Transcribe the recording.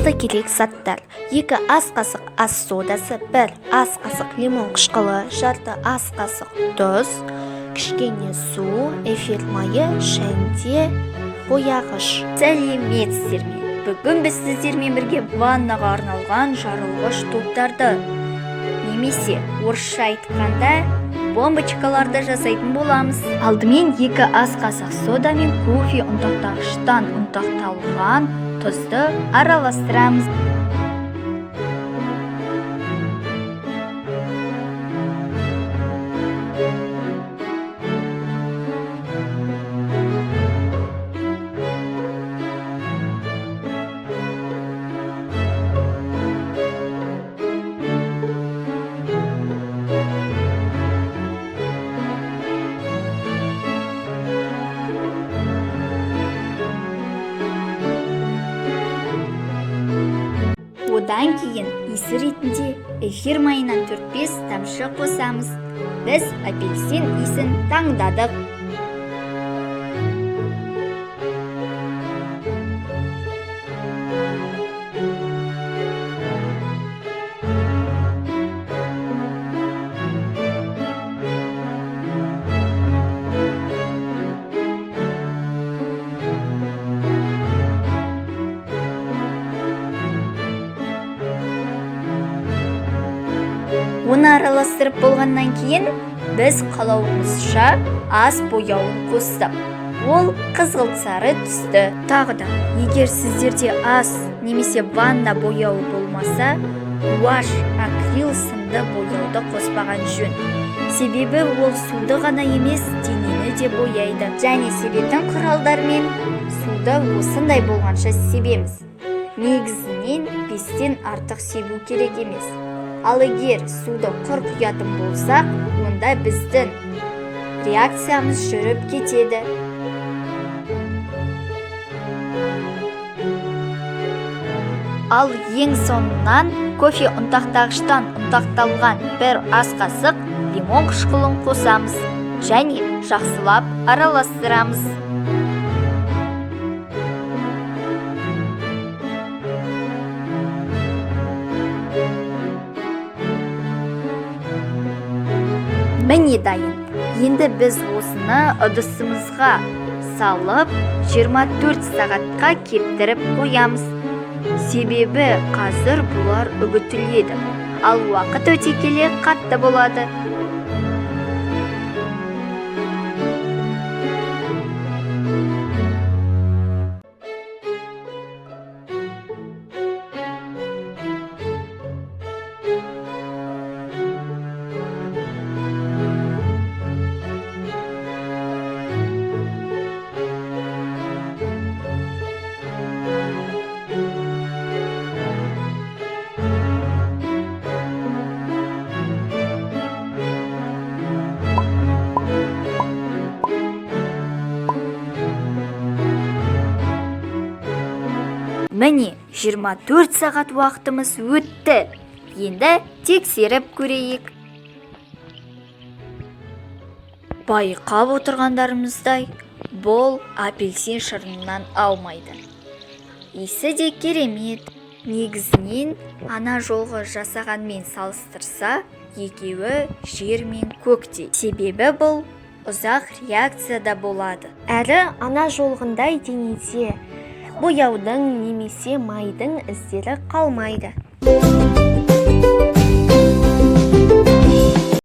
маңызды керек заттар: 2 ас қасық ас содасы, 1 ас қасық лимон қышқылы, жарты ас қасық тұз, кішкене су, эфир майы, шәнде, бояғыш. Сәлеметсіздер ме? Бүгін біз сіздермен бірге ваннаға арналған жарылғыш топтарды, немесе орысша айтқанда бомбочкаларды жасайтын боламыз. Алдымен 2 ас қасық сода мен кофе ұнтақтағыштан ұнтақталған тұзды араластырамыз. Одан кейін иісі ретінде эфир майынан 4-5 тамшы қосамыз. Біз апельсин иісін таңдадық. Оны араластырып болғаннан кейін біз қалауымызша ас бояуын қостық. Ол қызғылт сары түсті. Тағы да, егер сіздерде ас немесе ванна бояуы болмаса, гуашь, акрил сынды бояуды қоспаған жөн. Себебі ол суды ғана емес, денені де бояйды. Және себетін құралдармен суды осындай болғанша себеміз. Негізінен 5-тен артық себу керек емес. Ал егер суды құр құятын болсақ, онда біздің реакциямыз жүріп кетеді. Ал ең соңынан кофе ұнтақтағыштан ұнтақталған 1 ас қасық лимон қышқылын қосамыз және жақсылап араластырамыз. Міне дайын. Енді біз осыны ыдысымызға салып 24 сағатқа кептіріп қоямыз. Себебі қазір бұлар үгітіледі, ал уақыт өте келе қатты болады. Міне, 24 сағат уақытымыз өтті. Енді тексеріп көрейік. Байқап отырғандарымыздай, бұл апельсин шырынынан аумайды. Иісі де керемет. Негізінен ана жолғы жасағанмен салыстырса, екеуі жер мен көктей. Себебі бұл ұзақ реакцияда болады. Әрі ана жолғындай денеде бояудың немесе майдың іздері қалмайды.